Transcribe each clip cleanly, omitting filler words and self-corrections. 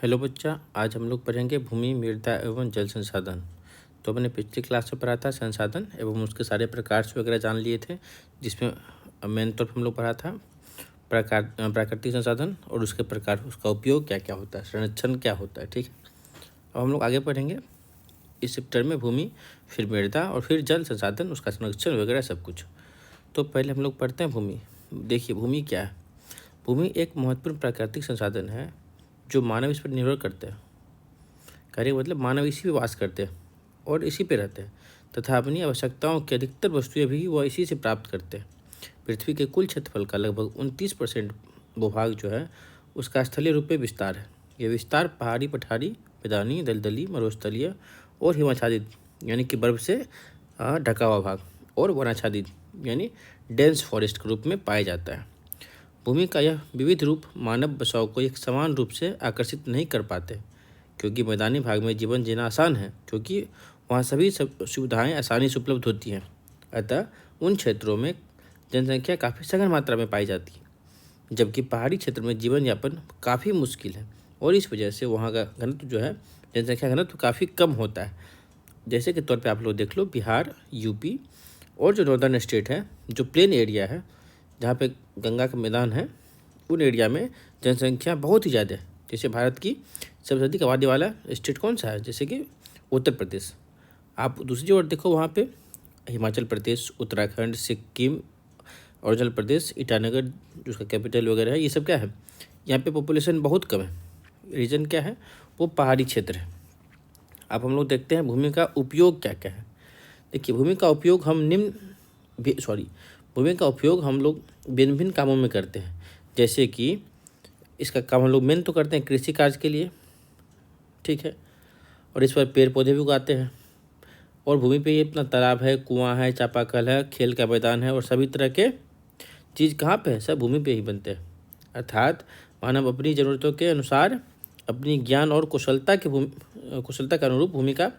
Hello बच्चा, आज हम लोग पढ़ेंगे भूमि, मृदा एवं जल संसाधन। तो मैंने पिछली क्लास में पढ़ा था संसाधन एवं उसके सारे प्रकार वगैरह जान लिए थे, जिसमें मेन तौर पर हम लोग पढ़ा था प्राकृतिक संसाधन और उसके प्रकार, उसका उपयोग क्या क्या होता है, संरक्षण क्या होता है। ठीक है, अब हम लोग आगे पढ़ेंगे इस चैप्टर में भूमि, फिर मृदा और फिर जल संसाधन, उसका संरक्षण वगैरह सब कुछ। तो पहले हम लोग पढ़ते हैं भूमि। देखिए भूमि क्या है। भूमि एक महत्वपूर्ण प्राकृतिक संसाधन है जो मानव इस पर निर्भर करते हैं। कार्य मतलब मानव इसी पे वास करते हैं और इसी पे रहते हैं तथा अपनी आवश्यकताओं की अधिकतर वस्तुएं भी वह इसी से प्राप्त करते हैं। पृथ्वी के कुल क्षेत्रफल का लगभग 29% भूभाग जो है उसका स्थलीय रूप में विस्तार है। यह विस्तार पहाड़ी, पठारी, मैदानी, दलदली, मरुस्थलीय और हिमाच्छादित यानी कि बर्फ से ढका हुआ भाग और वनाच्छादित यानी डेंस फॉरेस्ट के रूप में पाया जाता है। भूमि का यह विविध रूप मानव बसाव को एक समान रूप से आकर्षित नहीं कर पाते, क्योंकि मैदानी भाग में जीवन जीना आसान है, क्योंकि वहाँ सभी सुविधाएं आसानी से उपलब्ध होती हैं। अतः उन क्षेत्रों में जनसंख्या काफ़ी सघन मात्रा में पाई जाती है, जबकि पहाड़ी क्षेत्र में जीवन यापन काफ़ी मुश्किल है और इस वजह से वहाँ का घनत्व जो है, जनसंख्या घनत्व काफ़ी कम होता है। जैसे के तौर पे आप लोग देख लो, बिहार, यूपी और जो नॉर्दर्न स्टेट है, जो प्लेन एरिया है जहाँ पे गंगा का मैदान है, उन एरिया में जनसंख्या बहुत ही ज़्यादा है। जैसे भारत की सबसे अधिक आबादी वाला स्टेट कौन सा है, जैसे कि उत्तर प्रदेश। आप दूसरी ओर देखो, वहाँ पे हिमाचल प्रदेश, उत्तराखंड, सिक्किम, अरुणाचल प्रदेश, ईटानगर जो उसका कैपिटल वगैरह है, ये सब क्या है, यहाँ पे पॉपुलेशन बहुत कम है। रीजन क्या है, वो पहाड़ी क्षेत्र है। अब हम लोग देखते हैं भूमि का उपयोग क्या क्या है। देखिए भूमि का उपयोग भूमि का उपयोग हम लोग भिन्न भिन्न कामों में करते हैं। जैसे कि इसका काम हम लोग मेन तो करते हैं कृषि कार्य के लिए, ठीक है, और इस पर पेड़ पौधे भी उगाते हैं। और भूमि पे ये अपना तालाब है, कुआं है, चापाकल है, खेल का मैदान है और सभी तरह के चीज़ कहाँ पे है, सब भूमि पे ही बनते हैं। अर्थात मानव अपनी ज़रूरतों के अनुसार अपनी ज्ञान और कुशलता के अनुरूप भूमि का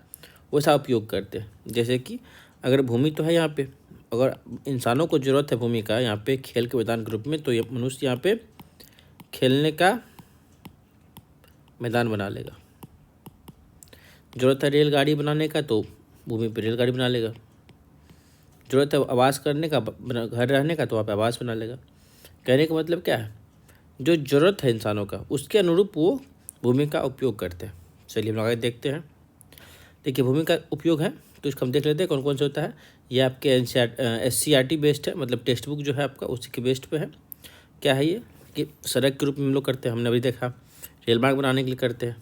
वैसा उपयोग करते हैं। जैसे कि अगर भूमि तो है यहाँ पे, अगर इंसानों को ज़रूरत है भूमि का यहाँ पे खेल के मैदान के रूप में, तो ये मनुष्य यहाँ पे खेलने का मैदान बना लेगा। ज़रूरत है रेलगाड़ी बनाने का, तो भूमि पे रेलगाड़ी बना लेगा। ज़रूरत है आवास करने का, घर रहने का, तो वहाँ पे आवास बना लेगा। कहने का मतलब क्या है, जो ज़रूरत है इंसानों का उसके अनुरूप वो भूमि का उपयोग करते हैं। चलिए हम लोग आगे देखते हैं। देखिए भूमि का उपयोग है तो इसको हम देख लेते हैं कौन कौन से होता है। ये आपके SCERT बेस्ड है, मतलब टेक्स्ट बुक जो है आपका उसी के बेस्ड पे है। क्या है ये कि सड़क के रूप में हम लोग करते हैं, हमने अभी देखा। रेल मार्ग बनाने के लिए करते हैं,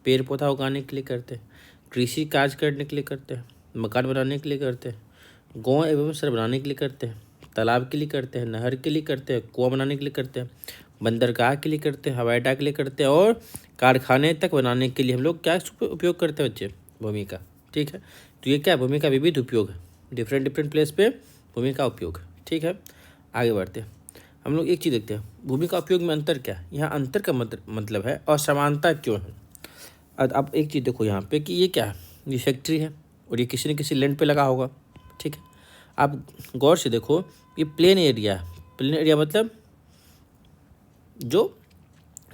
पेड़ पौधा उगाने के लिए करते हैं, कृषि कार्य करने के लिए करते हैं, मकान बनाने के लिए करते हैं, गाँव एवं सड़क बनाने के लिए करते हैं, तालाब के लिए करते हैं, नहर के लिए करते हैं, कुआं बनाने के लिए करते हैं, बंदरगाह के लिए करते हैं, हवाई अड्डा के लिए करते हैं और कारखाने तक बनाने के लिए हम लोग क्या उपयोग करते हैं बच्चे, भूमि का। ठीक है, तो ये क्या भूमि का विविध उपयोग है, डिफरेंट प्लेस पे भूमि का उपयोग। ठीक है, आगे बढ़ते हैं। हम लोग एक चीज़ देखते हैं, भूमि का उपयोग में अंतर क्या है। यहाँ अंतर का मतलब है असमानता क्यों है। अब आप एक चीज़ देखो यहाँ पे कि ये क्या है, ये फैक्ट्री है और ये किसी न किसी लैंड पे लगा होगा। ठीक है, आप गौर से देखो, ये प्लेन एरिया है। प्लेन एरिया मतलब जो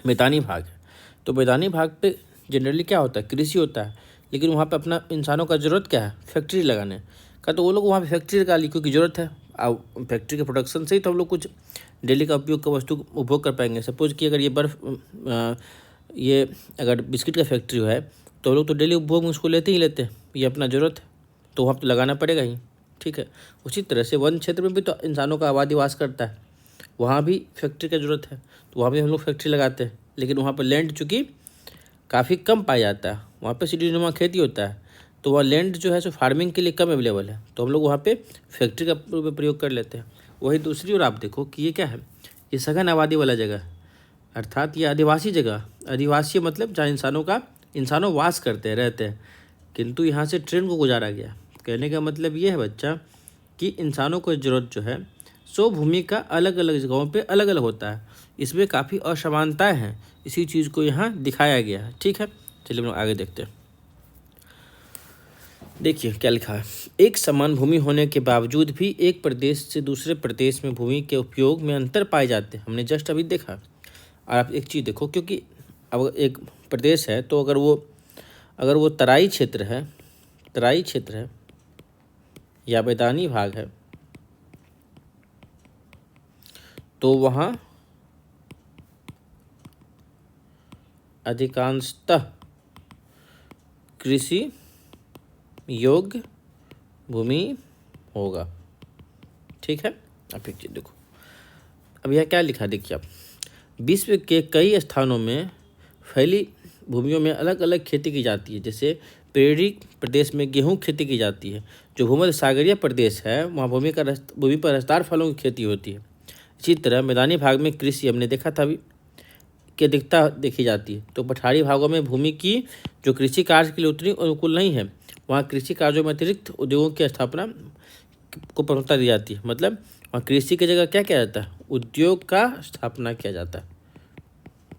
मैदानी भाग है, तो मैदानी भाग पे जनरली क्या होता है, कृषि होता है। लेकिन वहाँ पे अपना इंसानों का ज़रूरत क्या है, फैक्ट्री लगाने का, तो वो लोग वहाँ पे फैक्ट्री लगा ली क्योंकि ज़रूरत है। अब फैक्ट्री के प्रोडक्शन से ही तो हम लोग कुछ डेली का उपयोग का वस्तु उपभोग कर पाएंगे। सपोज कि अगर ये अगर बिस्किट का फैक्ट्री है तो लोग तो डेली उपभोग में उसको लेते ही लेते हैं, ये अपना ज़रूरत है, तो वहाँ तो लगाना पड़ेगा ही। ठीक है, उसी तरह से वन क्षेत्र में भी तो इंसानों का आबादी वास करता है, वहाँ भी फैक्ट्री की ज़रूरत है, तो वहाँ भी हम लोग फैक्ट्री लगाते हैं। लेकिन वहाँ पर लैंड चूँकि काफ़ी कम पाया जाता है, वहाँ पे सीढ़ीनुमा खेती होता है, तो वह लैंड जो है सो फार्मिंग के लिए कम अवेलेबल है, तो हम लोग वहाँ पे फैक्ट्री का प्रयोग कर लेते हैं। वही दूसरी ओर आप देखो कि ये क्या है, ये सघन आबादी वाला जगह है, अर्थात ये आदिवासी जगह। आदिवासी मतलब जहाँ इंसानों वास करते हैं, रहते हैं, किंतु यहाँ से ट्रेन को गुजारा गया। कहने का मतलब ये है बच्चा कि इंसानों को ज़रूरत जो है सो भूमि का अलग अलग जगहों पे अलग अलग होता है, इसमें काफ़ी असमानताएं हैं, इसी चीज़ को यहाँ दिखाया गया है। ठीक है, चलिए हम लोग आगे देखते हैं। देखिए क्या लिखा है, एक समान भूमि होने के बावजूद भी एक प्रदेश से दूसरे प्रदेश में भूमि के उपयोग में अंतर पाए जाते हैं, हमने जस्ट अभी देखा। और आप एक चीज़ देखो, क्योंकि अब एक प्रदेश है तो अगर वो तराई क्षेत्र है या मैदानी भाग है तो वहाँ अधिकांशतः कृषि योग्य भूमि होगा। ठीक है। अब एक चीज़ देखो, अब यह क्या लिखा देखिए आप, विश्व के कई स्थानों में फैली भूमियों में अलग अलग खेती की जाती है। जैसे प्रेरी प्रदेश में गेहूं खेती की जाती है। जो भूमध्य सागरीय प्रदेश है वहाँ भूमि पर रसदार फलों की खेती होती है। इसी तरह मैदानी भाग में कृषि हमने देखा था अभी की अधिकता देखी जाती है। तो पठारी भागों में भूमि की जो कृषि कार्य के लिए उतनी अनुकूल नहीं है, वहाँ कृषि कार्यों में अतिरिक्त उद्योगों की स्थापना को प्रमुखता दी जाती है। मतलब वहाँ कृषि की जगह क्या किया जाता है, उद्योग का स्थापना किया जाता है।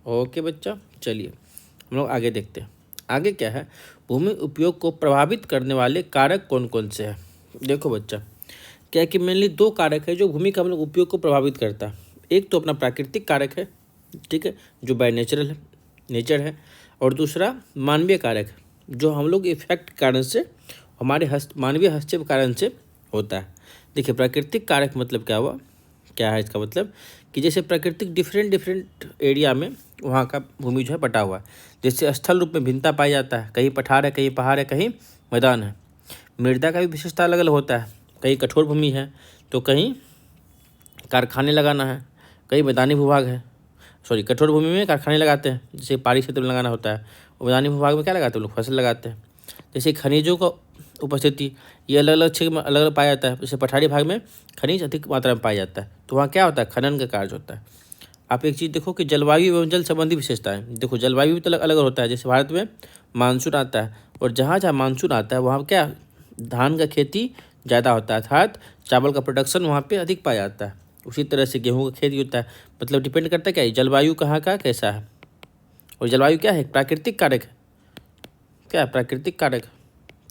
ओके बच्चा, चलिए हम लोग आगे देखते हैं। आगे क्या है, भूमि उपयोग को प्रभावित करने वाले कारक कौन कौन से हैं। देखो बच्चा, क्या है कि मेनली दो कारक है जो भूमि का हम लोग उपयोग को प्रभावित करता है। एक तो अपना प्राकृतिक कारक है, ठीक है, जो बाय नेचर है, और दूसरा मानवीय कारक है जो हम लोग इफेक्ट कारण से हमारे मानवीय हस्तक्षेप कारण से होता है। देखिए प्राकृतिक कारक मतलब क्या है इसका मतलब कि जैसे प्राकृतिक डिफरेंट एरिया में वहाँ का भूमि जो है बटा हुआ है। जैसे स्थल रूप में भिन्नता पाई जाता है, कहीं पठार है, कहीं पहाड़ है, कहीं मैदान है। मृदा का भी विशेषता अलग अलग होता है, कहीं कठोर भूमि है तो कहीं कारखाने लगाना है, कहीं मैदानी भूभाग है। कठोर भूमि में कारखाने लगाते हैं, जैसे पहाड़ी क्षेत्र में लगाना होता है, और मैदानी भूभाग में क्या लगाते हैं लोग, फसल लगाते हैं। जैसे खनिजों का उपस्थिति ये अलग अलग क्षेत्र में अलग अलग पाया जाता है। जैसे पठारी भाग में खनिज अधिक मात्रा में पाया जाता है तो वहाँ क्या होता है, खनन का कार्य होता है। आप एक चीज़ देखो कि जलवायु एवं जल संबंधी विशेषताएं, देखो जलवायु भी तो अलग अलग होता है। जैसे भारत में मानसून आता है, और जहाँ जहाँ मानसून आता है वहाँ क्या धान का खेती ज़्यादा होता है, अर्थात चावल का प्रोडक्शन वहाँ पे अधिक पाया जाता है। उसी तरह से गेहूँ का खेती होता है। मतलब डिपेंड करता है क्या है, जलवायु कहाँ का कैसा है। और जलवायु क्या है, प्राकृतिक कारक है। क्या है, प्राकृतिक कारक।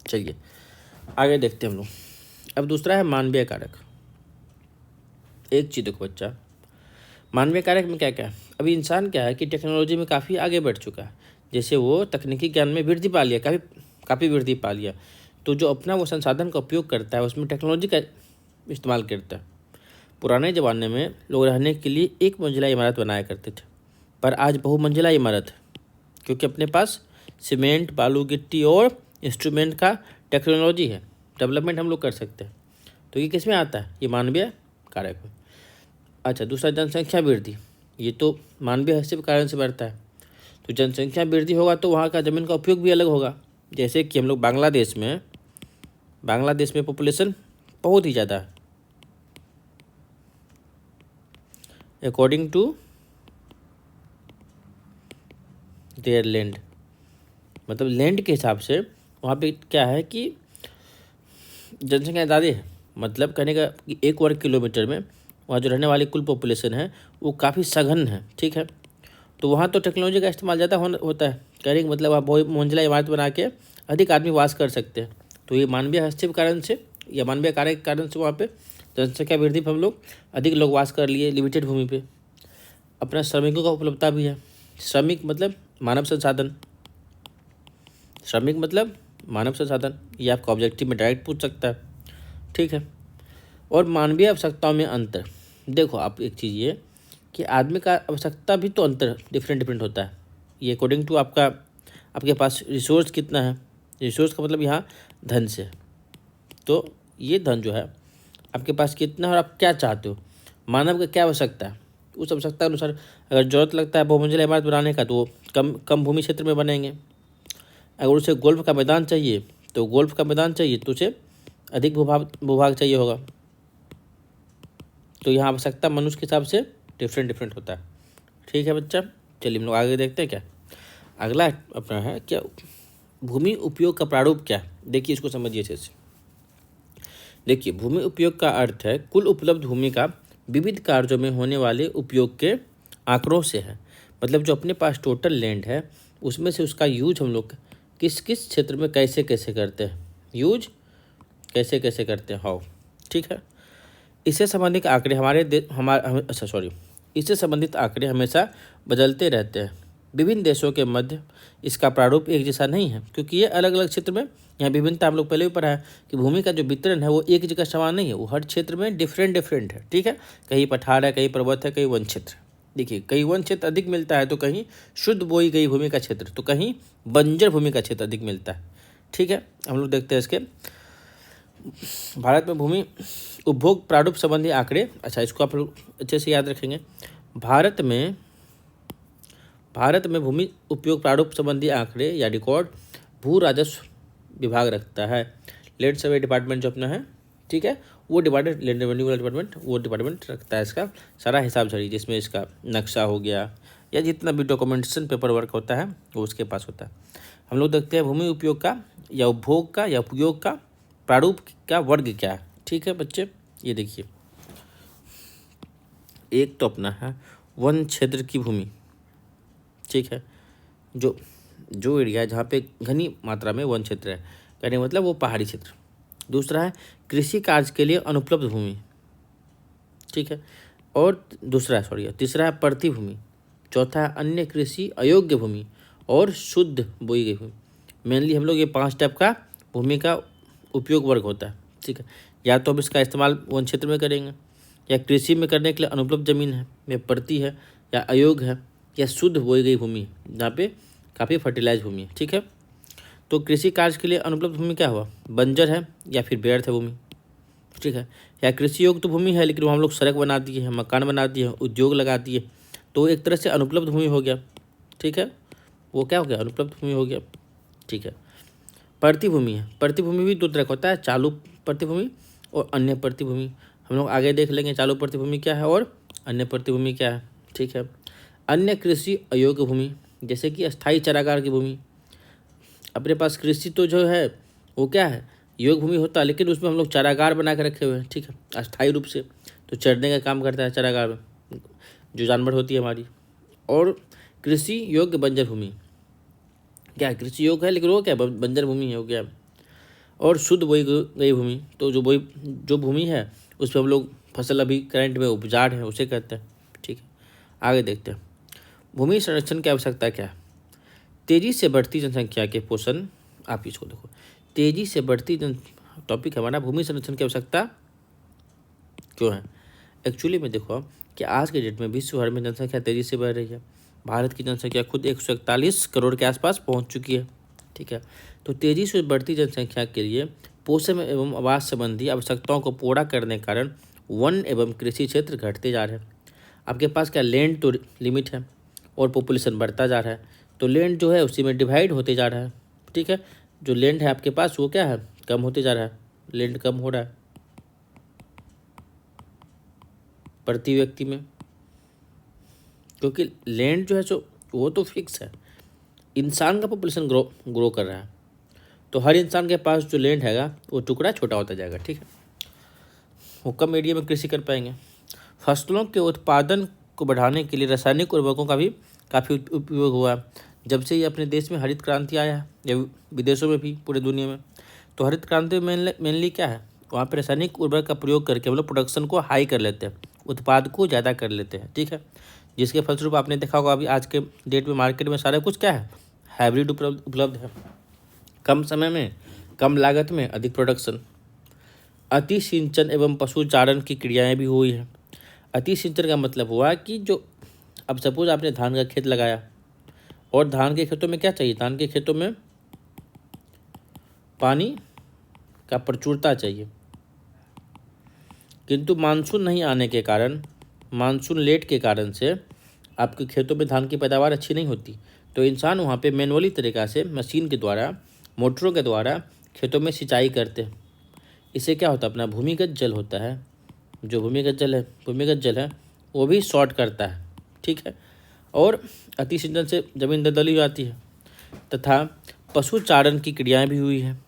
चलिए आगे देखते हैं हम लोग। अब दूसरा है मानवीय कारक। एक चीज़ देखो बच्चा, मानवीय कारक में क्या क्या है। अभी इंसान क्या है कि टेक्नोलॉजी में काफ़ी आगे बढ़ चुका है। जैसे वो तकनीकी ज्ञान में वृद्धि पा लिया, काफ़ी वृद्धि पा लिया। तो जो अपना वो संसाधन का उपयोग करता है उसमें टेक्नोलॉजी का इस्तेमाल करता है। पुराने ज़माने में लोग रहने के लिए एक मंजिला इमारत बनाया करते थे, पर आज बहुमंजिला इमारत है, क्योंकि अपने पास सीमेंट, बालू, गिट्टी और इंस्ट्रूमेंट का टेक्नोलॉजी है, डेवलपमेंट हम लोग कर सकते हैं। तो ये किस में आता है, ये मानवीय कारक में। अच्छा, दूसरा जनसंख्या वृद्धि, ये तो मानवीय हस्तक्षेप कारण से बढ़ता है। तो जनसंख्या वृद्धि होगा तो वहाँ का ज़मीन का उपयोग भी अलग होगा। जैसे कि हम लोग बांग्लादेश में पॉपुलेशन बहुत ही ज़्यादा है अकॉर्डिंग टू देयर लैंड। मतलब लैंड के हिसाब से वहाँ पे क्या है कि जनसंख्या ज़्यादा है। मतलब कहने का कि 1 वर्ग किलोमीटर में वहाँ जो रहने वाली कुल पॉपुलेशन है वो काफ़ी सघन है, ठीक है। तो वहाँ तो टेक्नोलॉजी का इस्तेमाल ज़्यादा होता है। कहने का मतलब आप बहुमंजिला इमारत बना के अधिक आदमी वास कर सकते हैं। तो ये मानवीय हस्तक्षेप कारण से या मानवीय कार्य के कारण से वहाँ पे जनसंख्या वृद्धि पर हम लोग अधिक लोग वास कर लिए लिमिटेड भूमि पे। अपना श्रमिकों का उपलब्धता भी है। श्रमिक मतलब मानव संसाधन, ये आपका ऑब्जेक्टिव में डायरेक्ट पूछ सकता है, ठीक है। और मानवीय आवश्यकताओं में अंतर, देखो आप एक चीज़ ये कि आदमी का आवश्यकता भी तो अंतर डिफरेंट होता है। ये अकॉर्डिंग टू आपके पास रिसोर्स कितना है। रिसोर्स का मतलब यहाँ धन से, तो ये धन जो है आपके पास कितना है और आप क्या चाहते हो, मानव का क्या आवश्यकता है, उस आवश्यकता अनुसार अगर ज़रूरत लगता है बहुमंजिला इमारत बनाने का तो वो कम भूमि क्षेत्र में बनेंगे। अगर उसे गोल्फ का मैदान चाहिए तो उसे अधिक भूभाग चाहिए होगा। तो यहाँ आवश्यकता मनुष्य के हिसाब से डिफरेंट होता है, ठीक है बच्चा। चलिए हम लोग आगे देखते हैं। क्या अगला अपना है, क्या भूमि उपयोग का प्रारूप क्या है। देखिए इसको समझिए अच्छे से। देखिए भूमि उपयोग का अर्थ है कुल उपलब्ध भूमि का विविध कार्यों में होने वाले उपयोग के आंकड़ों से है। मतलब जो अपने पास टोटल लैंड है उसमें से उसका यूज हम लोग किस किस क्षेत्र में कैसे करते हैं, यूज कैसे करते हैं, हाउ, ठीक है। इससे संबंधित आंकड़े इससे संबंधित आंकड़े हमेशा बदलते रहते हैं। विभिन्न देशों के मध्य इसका प्रारूप एक जैसा नहीं है, क्योंकि ये अलग अलग क्षेत्र में यहाँ विभिन्नता हम लोग पहले भी पढ़ा है कि भूमि का जो वितरण है वो एक जगह समान नहीं है, वो हर क्षेत्र में डिफरेंट है। ठीक है, कहीं पठार है, कहीं पर्वत है, कहीं वन क्षेत्र। देखिए, कहीं वन क्षेत्र अधिक मिलता है तो कहीं शुद्ध बोई गई भूमि का क्षेत्र, तो कहीं बंजर भूमि का क्षेत्र अधिक मिलता है। ठीक है, हम लोग देखते हैं इसके भारत में भूमि उपभोग प्रारूप संबंधी आंकड़े। अच्छा, इसको आप लोग अच्छे से याद रखेंगे। भारत में भूमि उपयोग प्रारूप संबंधी आंकड़े या रिकॉर्ड भू राजस्व विभाग रखता है। लैंड सर्वे डिपार्टमेंट जो अपना है, ठीक है, वो डिपार्टमेंट, लैंड रेवेन्यू वाला डिपार्टमेंट, वो डिपार्टमेंट रखता है इसका सारा हिसाब झड़ी, जिसमें इसका नक्शा हो गया या जितना भी डॉक्यूमेंटेशन पेपर वर्क होता है वो उसके पास होता है। हम लोग देखते हैं भूमि उपयोग का या उपभोग का या उपयोग का प्रारूप का वर्ग क्या है। ठीक है बच्चे, ये देखिए, एक तो अपना है वन क्षेत्र की भूमि। ठीक है, जो एरिया है जहाँ पे घनी मात्रा में वन क्षेत्र है, कहने का मतलब वो पहाड़ी क्षेत्र। दूसरा है कृषि कार्य के लिए अनुपलब्ध भूमि। ठीक है, और तीसरा है प्रति भूमि। चौथा है अन्य कृषि अयोग्य भूमि और शुद्ध बोई गई भूमि। मेनली हम लोग ये 5 टाइप का भूमि का उपयोग वर्ग होता है। ठीक है, या तो हम इसका इस्तेमाल वन क्षेत्र में करेंगे, या कृषि में करने के लिए अनुपलब्ध जमीन है, या प्रति है, या अयोग्य है, या शुद्ध बोई गई भूमि जहाँ पे काफ़ी फर्टिलाइज भूमि है। ठीक है, तो कृषि कार्य के लिए अनुपलब्ध भूमि क्या हुआ, बंजर है या फिर व्यर्थ है भूमि। ठीक है, या कृषि योग्य तो भूमि है लेकिन वो हम लोग सड़क बना दिए हैं, मकान बना दिए हैं, उद्योग लगा दिए, तो एक तरह से अनुपलब्ध भूमि हो गया। ठीक है, वो क्या हो गया, अनुपलब्ध भूमि हो गया। ठीक है, प्रतिभूमि है। प्रतिभूमि भी 2 तरह का होता है, चालू प्रतिभूमि और अन्य प्रतिभूमि। हम लोग आगे देख लेंगे चालू प्रतिभूमि क्या है और अन्य प्रतिभूमि क्या है। ठीक है, अन्य कृषि अयोग्य भूमि जैसे कि अस्थायी चारागार की भूमि। अपने पास कृषि तो जो है वो क्या है, योग्य भूमि होता है, लेकिन उसमें हम लोग चारागार बना के रखे हुए हैं। ठीक है, अस्थायी रूप से तो चरने का काम करता है चारागार में, जो जानवर होती है हमारी। और कृषि योग्य बंजर भूमि, क्या कृषि योग्य है लेकिन वो क्या बंजर भूमि है, वो क्या। और शुद्ध बोई गई भूमि, तो जो भूमि है उस पर हम लोग फसल अभी करंट में उपजा है उसे कहते हैं। ठीक है, आगे देखते हैं भूमि संरक्षण की आवश्यकता क्या है। तेजी से बढ़ती जनसंख्या के पोषण, आप इसको देखो, तेजी से बढ़ती टॉपिक हमारा भूमि संरक्षण की आवश्यकता क्यों है। एक्चुअली में देखो कि आज के डेट में विश्व भर में जनसंख्या तेजी से बढ़ रही है। भारत की जनसंख्या खुद 141 करोड़ के आसपास पहुंच चुकी है। ठीक है, तो तेजी से बढ़ती जनसंख्या के लिए पोषण एवं आवास संबंधी आवश्यकताओं को पूरा करने के कारण वन एवं कृषि क्षेत्र घटते जा रहे हैं। आपके पास क्या लैंड तो लिमिट है और पॉपुलेशन बढ़ता जा रहा है, तो लैंड जो है उसी में डिवाइड होते जा रहा है। ठीक है, जो लैंड है आपके पास वो क्या है, कम होते जा रहा है, लैंड कम हो रहा है प्रति व्यक्ति में, क्योंकि लैंड जो है सो वो तो फिक्स है। इंसान का पॉपुलेशन ग्रो कर रहा है, तो हर इंसान के पास जो लैंड हैगा वो टुकड़ा छोटा होता जाएगा। ठीक है, वो कम एरिया में कृषि कर पाएंगे। फसलों के उत्पादन को बढ़ाने के लिए रासायनिक उर्वरकों का भी काफ़ी उपयोग हुआ है। जब से ये अपने देश में हरित क्रांति आया है, या विदेशों में भी पूरे दुनिया में, तो हरित क्रांति में मेनली क्या है, वहाँ पर रासायनिक उर्वरक का प्रयोग करके हम लोग प्रोडक्शन को हाई कर लेते हैं, उत्पाद को ज़्यादा कर लेते हैं। ठीक है, जिसके फलस्वरूप आपने देखा होगा अभी आज के डेट में मार्केट में सारा कुछ क्या है, हाइब्रिड उपलब्ध है, कम समय में कम लागत में अधिक प्रोडक्शन। अति सिंचन एवं पशुचारण की क्रियाएं भी हुई हैं। अति सिंचन का मतलब हुआ कि जो अब सपोज आपने धान का खेत लगाया और धान के खेतों में क्या चाहिए, धान के खेतों में पानी का प्रचुरता चाहिए, किंतु मानसून नहीं आने के कारण, मानसून लेट के कारण से आपके खेतों में धान की पैदावार अच्छी नहीं होती, तो इंसान वहाँ पे मैनुअली तरीक़ा से मशीन के द्वारा, मोटरों के द्वारा खेतों में सिंचाई करते हैं। इससे क्या होता है, अपना भूमिगत जल होता है, जो भूमिगत जल है वो भी शॉर्ट करता है। ठीक है, और अति सिंचन से जमीन दलदली हो जाती है, तथा पशुचारण की क्रियाएं भी हुई हैं।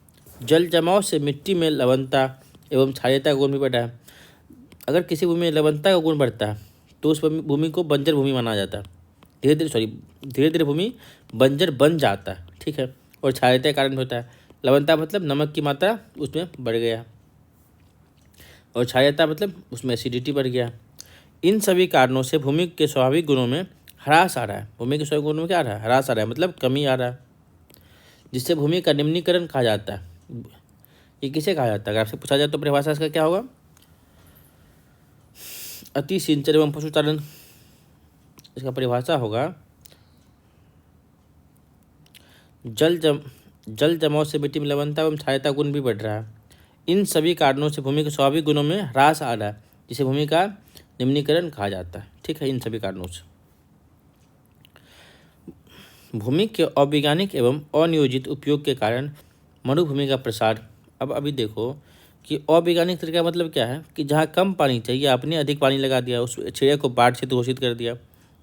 जल जमाव से मिट्टी में लवणता एवं क्षारीयता का गुण भी बढ़ा है। अगर किसी भूमि में लवणता का गुण बढ़ता है तो उस भूमि को बंजर भूमि माना जाता है। धीरे धीरे भूमि बंजर बन जाता है। ठीक है, और क्षारीयता के कारण होता है। लवणता मतलब नमक की मात्रा उसमें बढ़ गया, और क्षारीयता मतलब उसमें एसिडिटी बढ़ गया। इन सभी कारणों से भूमि के स्वाभाविक गुणों में ह्रास आ रहा है, भूमि के स्वाभाविक गुणों में क्या आ रहा है, ह्रास आ रहा है, मतलब कमी आ रहा है, जिससे भूमि का निम्नीकरण कहा जाता है। ये किसे कहा जाता है, अगर आपसे पूछा जाए तो परिभाषा इसका क्या होगा, अति सिंचन एवं पशुचारण, इसका परिभाषा होगा जल जमाव से मिट्टी में लवणता एवं क्षारीयता गुण भी बढ़ रहा है। इन सभी कारणों से भूमि के स्वाभाविक गुणों में ह्रास आ रहा है, जिसे भूमि का निम्नीकरण कहा जाता है। ठीक है, इन सभी कारणों से भूमि के अवैज्ञानिक एवं अनियोजित उपयोग के कारण मरुभूमि का प्रसार। अब अभी देखो कि अवैज्ञानिक तरीका मतलब क्या है कि जहाँ कम पानी चाहिए आपने अधिक पानी लगा दिया, उस एरिया को बाढ़ क्षेत्र घोषित कर दिया।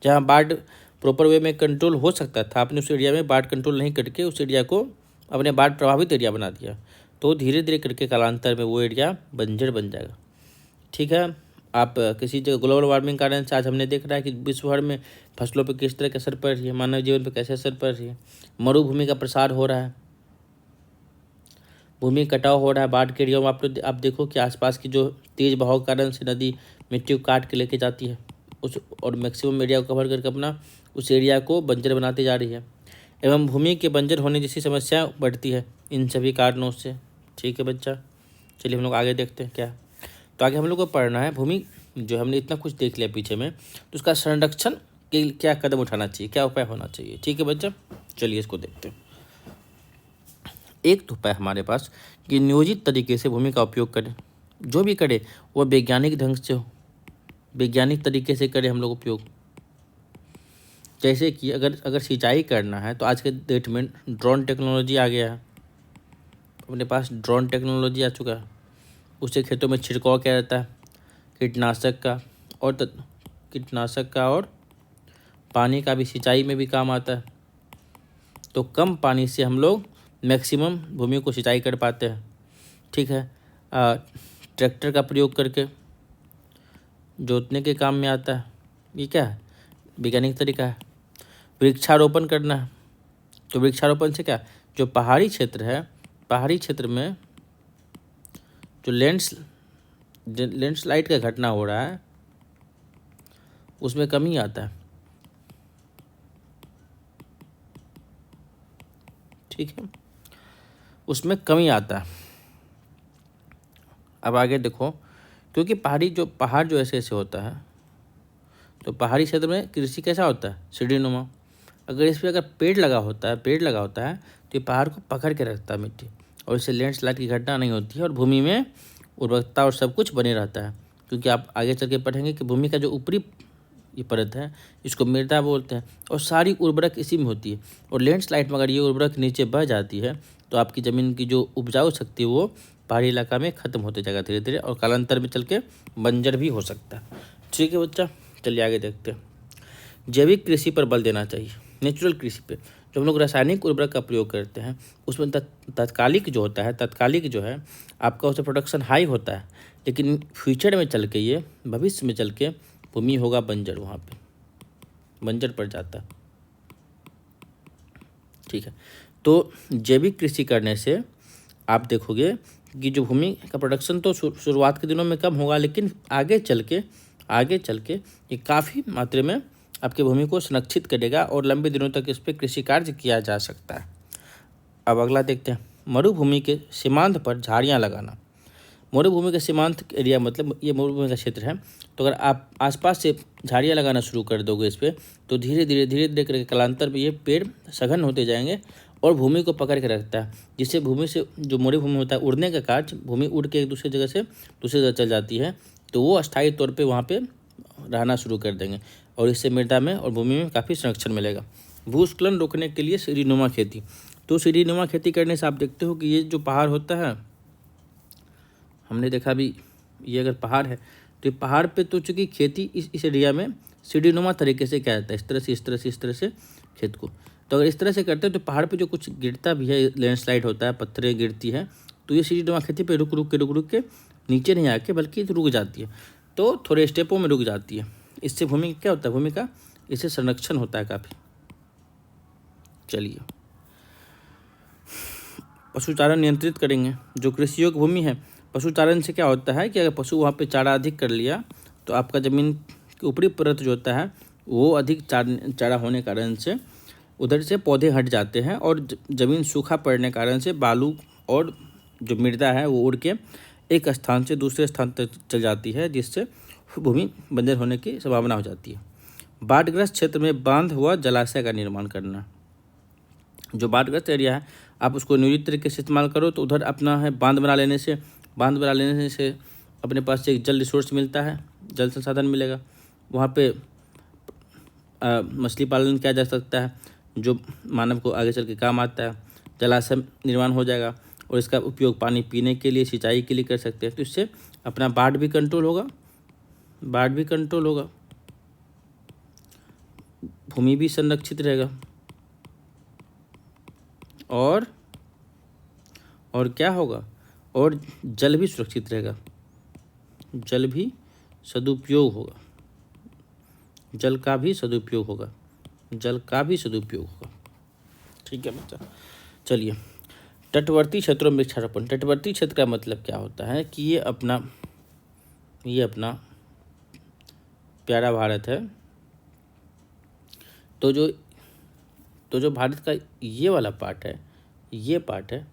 जहाँ बाढ़ प्रॉपर वे में कंट्रोल हो सकता था, आपने उस एरिया में बाढ़ कंट्रोल नहीं करके उस एरिया को अपने बाढ़ प्रभावित एरिया बना दिया, तो धीरे धीरे करके कालांतर में वो एरिया बंजर बन जाएगा। ठीक है, आप किसी जगह ग्लोबल वार्मिंग कारण से आज हमने देख रहा है कि विश्व भर में फसलों पर किस तरह का असर पड़ रही है, मानव जीवन पर कैसे असर पड़ रही है, मरुभूमि का प्रसार हो रहा है, भूमि कटाव हो रहा है बाढ़ के एरिया में। आप देखो कि आसपास की जो तेज बहाव के कारण से नदी मिट्टी को काट के लेके जाती है उस, और मैक्सिमम एरिया को कवर करके अपना उस एरिया को बंजर बनाती जा रही है, एवं भूमि के बंजर होने जैसी समस्या बढ़ती है इन सभी कारणों से। ठीक है बच्चा, चलिए हम लोग आगे देखते हैं क्या। तो आगे हम लोग को पढ़ना है भूमि, जो हमने इतना कुछ देख लिया पीछे में, तो उसका संरक्षण के लिए क्या कदम उठाना चाहिए, क्या उपाय होना चाहिए। ठीक है बच्चा, चलिए इसको देखते हैं। एक तो उपाय हमारे पास कि नियोजित तरीके से भूमि का उपयोग करें, जो भी करे वो वैज्ञानिक ढंग से हो, वैज्ञानिक तरीके से करें हम लोग उपयोग। जैसे कि अगर सिंचाई करना है तो आज के डेट में ड्रोन टेक्नोलॉजी आ गया है, अपने पास ड्रोन टेक्नोलॉजी आ चुका है, उससे खेतों में छिड़काव किया जाता है कीटनाशक का और पानी का भी सिंचाई में भी काम आता है। तो कम पानी से हम लोग मैक्सिमम भूमि को सिंचाई कर पाते हैं। ठीक है, ट्रैक्टर का प्रयोग करके जोतने के काम में आता है, ये क्या है, वैज्ञानिक तरीका है। वृक्षारोपण करना है, तो वृक्षारोपण से क्या, जो पहाड़ी क्षेत्र है, पहाड़ी क्षेत्र में जो लैंडस्लाइड का घटना हो रहा है उसमें कमी आता है। ठीक है, उसमें कमी आता है। अब आगे देखो, क्योंकि पहाड़ जो ऐसे ऐसे होता है, तो पहाड़ी क्षेत्र में कृषि कैसा होता है, सीढ़ीनुमा। अगर इस पर पेड़ लगा होता है तो ये पहाड़ को पकड़ के रखता है मिट्टी, और इससे लैंडस्लाइड की घटना नहीं होती है और भूमि में उर्वरकता और सब कुछ बने रहता है। क्योंकि आप आगे चल के पढ़ेंगे कि भूमि का जो ऊपरी ये परत है इसको मृदा बोलते हैं, और सारी उर्वरक इसी में होती है। और लैंडस्लाइड में अगर ये उर्वरक नीचे बह जाती है तो आपकी ज़मीन की जो उपजाऊ शक्ति है वो पहाड़ी इलाका में ख़त्म होते जाएगा धीरे धीरे, और कालांतर में चल के बंजर भी हो सकता है। ठीक है बच्चा, चलिए आगे देखते हैं। जैविक कृषि पर बल देना चाहिए, नेचुरल कृषि पे। जो हम लोग रासायनिक उर्वरक का प्रयोग करते हैं उसमें तात्कालिक जो है आपका उससे प्रोडक्शन हाई होता है, लेकिन फ्यूचर में चल के ये भविष्य में चल के भूमि होगा बंजर, वहाँ पे बंजर पड़ जाता है। ठीक है, तो जैविक कृषि करने से आप देखोगे कि जो भूमि का प्रोडक्शन तो शुरुआत के दिनों में कम होगा, लेकिन आगे चल के ये काफ़ी मात्रा में आपकी भूमि को संरक्षित करेगा और लंबे दिनों तक इस पर कृषि कार्य किया जा सकता है। अब अगला देखते हैं, मरुभूमि के सीमांत पर झाड़ियाँ लगाना। मरुभूमि का सीमांत एरिया मतलब ये मरुभूमि का क्षेत्र है, तो अगर आप आसपास से झाड़ियाँ लगाना शुरू कर दोगे इस पर, तो धीरे धीरे करके कालांतर में ये पेड़ सघन होते जाएंगे और भूमि को पकड़ के रखता है, जिससे भूमि से जो मरुभूमि होता है उड़ने का कार्य, भूमि उड़ के एक दूसरी जगह से दूसरी जगह चल जाती है, तो वो अस्थायी तौर पे वहाँ पे रहना शुरू कर देंगे, और इससे मृदा में और भूमि में काफ़ी संरक्षण मिलेगा। भूस्खलन रोकने के लिए सीढ़ीनुमा खेती। तो सीढ़ीनुमा खेती करने से आप देखते हो कि ये जो पहाड़ होता है, हमने देखा भी, ये अगर पहाड़ है तो ये पहाड़ पे तो चूँकि खेती इस एरिया में सीढ़ीनुमा तरीके से किया जाता है, इस तरह से खेत को। तो अगर इस तरह से करते हैं तो पहाड़ पे जो कुछ गिरता भी है, लैंडस्लाइड होता है, पत्थरें गिरती है, तो ये सीढ़ीनुमा खेती पे रुक के नीचे नहीं आके बल्कि रुक जाती है, तो थोड़े स्टेपों में रुक जाती है। इससे भूमि क्या होता है, भूमि का इससे संरक्षण होता है काफ़ी। चलिए, पशुचारण नियंत्रित करेंगे। जो कृषि योग्य भूमि है, पशुचारण से क्या होता है कि अगर पशु वहाँ पे चारा अधिक कर लिया तो आपका ज़मीन की ऊपरी परत जो होता है वो अधिक चारा होने कारण से उधर से पौधे हट जाते हैं और ज़मीन सूखा पड़ने कारण से बालू और जो मृदा है वो उड़ के एक स्थान से दूसरे स्थान तक चल जाती है, जिससे भूमि बंजर होने की संभावना हो जाती है। बाढ़ग्रस्त क्षेत्र में बांध हुआ जलाशय का निर्माण करना। जो बाढ़ग्रस्त एरिया है आप उसको नियोजित तरीके से इस्तेमाल करो तो उधर अपना है बांध बना लेने से अपने पास एक जल रिसोर्स मिलता है, जल संसाधन मिलेगा। वहाँ पे मछली पालन किया जा सकता है जो मानव को आगे चल के काम आता है। जलाशय निर्माण हो जाएगा और इसका उपयोग पानी पीने के लिए, सिंचाई के लिए कर सकते हैं। तो इससे अपना बाढ़ भी कंट्रोल होगा, भूमि भी संरक्षित रहेगा और क्या होगा, और जल भी सुरक्षित रहेगा, जल का भी सदुपयोग होगा। ठीक है बच्चा। चलिए, तटवर्ती क्षेत्रों में वृक्षारोपण। तटवर्ती क्षेत्र का मतलब क्या होता है कि ये अपना प्यारा भारत है। तो जो भारत का ये वाला पार्ट है, ये पार्ट है,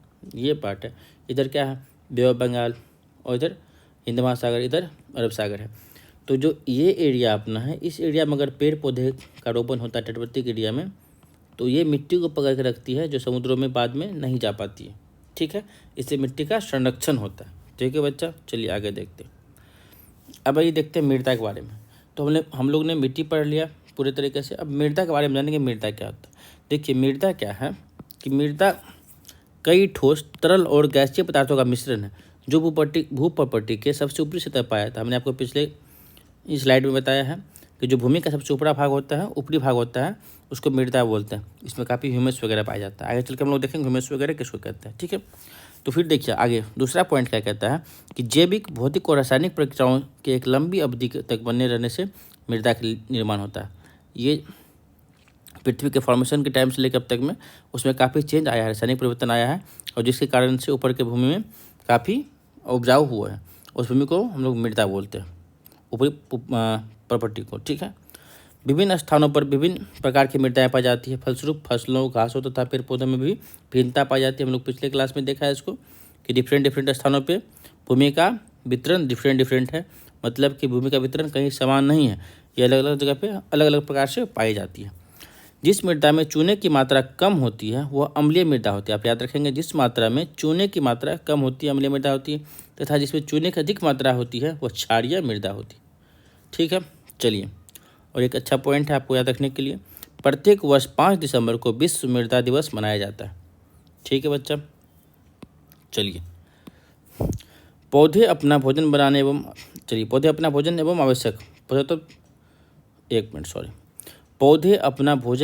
इधर क्या है, बे ऑफ बंगाल, और इधर हिंद महासागर, इधर अरब सागर है। तो जो ये एरिया अपना है, इस एरिया में अगर पेड़ पौधे का रोपण होता है तटवर्ती के एरिया में, तो ये मिट्टी को पकड़ के रखती है जो समुद्रों में बाद में नहीं जा पाती है। ठीक है, इससे मिट्टी का संरक्षण होता है। ठीक है बच्चा, चलिए आगे देखते हैं। अब ये देखते हैं मृदा के बारे में। तो हम लोग ने मिट्टी पढ़ लिया पूरे तरीके से। अब मृदा के बारे में जानेंगे, मृदा क्या होता है। देखिए, मृदा क्या है कि मृदा कई ठोस, तरल और गैसीय पदार्थों का मिश्रण है जो भूप्रपट्टी के सबसे ऊपरी सतह पाया था। हमने आपको पिछले इस स्लाइड में बताया है कि जो भूमि का सबसे ऊपरी भाग होता है उसको मृदा बोलते हैं। इसमें काफ़ी ह्यूमस वगैरह पाया जाता है। आगे चल के हम लोग देखेंगे ह्यूमस वगैरह किसको कहते हैं। ठीक है, तो फिर देखिए आगे दूसरा पॉइंट क्या कहता है कि जैविक, भौतिक और रासायनिक प्रक्रियाओं के एक लंबी अवधि तक बने रहने से मृदा का निर्माण होता है। ये पृथ्वी के फॉर्मेशन के टाइम से लेकर अब तक में उसमें काफ़ी चेंज आया है, रासायनिक परिवर्तन आया है, और जिसके कारण से ऊपर के भूमि में काफ़ी उपजाऊ हुआ है। उस भूमि को हम लोग मृदा बोलते हैं, ऊपरी प्रॉपर्टी को। ठीक है, विभिन्न स्थानों पर विभिन्न प्रकार की मृदाएं पाई जाती है। फलस्वरूप फसलों, घासों तथा पेड़ पौधों में भी भिन्नता पाई जाती है। हम लोग पिछले क्लास में देखा है इसको कि डिफरेंट स्थानों पे भूमि का वितरण डिफरेंट है। मतलब कि भूमि का वितरण कहीं समान नहीं है, ये अलग अलग जगह पे अलग अलग प्रकार से पाई जाती है। जिस मृदा में चूने की मात्रा कम होती है वह अम्लीय मृदा होती है। आप याद रखेंगे, जिस मात्रा में चूने की मात्रा कम होती है अम्लीय मृदा होती है, तथा जिसमें चूने की अधिक मात्रा होती है वह क्षारीय मृदा होती है। ठीक है, चलिए, और एक अच्छा पॉइंट है आपको याद रखने के लिए, प्रत्येक वर्ष 5 दिसंबर को विश्व मृदा दिवस मनाया जाता है। ठीक है बच्चा, चलिए, पौधे अपना भोजन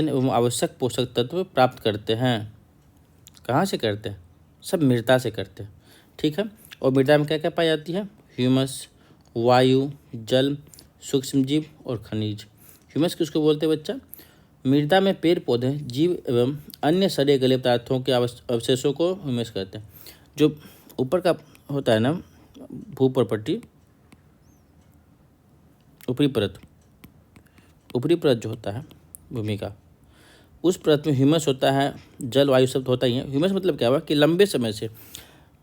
एवं आवश्यक पोषक तत्व प्राप्त करते हैं। कहाँ से करते हैं? सब मृदा से करते हैं। ठीक है, और मृदा में क्या क्या पाई जाती है? ह्यूमस, वायु, जल, सूक्ष्मजीव और खनिज। ह्यूमस किसको बोलते हैं बच्चा? मृदा में पेड़ पौधे, जीव एवं अन्य सड़े गले पदार्थों के अवशेषों को ह्यूमस कहते हैं। जो ऊपर का होता है ना भूप्रपट्टी, ऊपरी परत जो होता है भूमि का, उस परत में ह्यूमस होता है, जल वायु शब्द होता ही है। ह्यूमस मतलब क्या हुआ कि लंबे समय से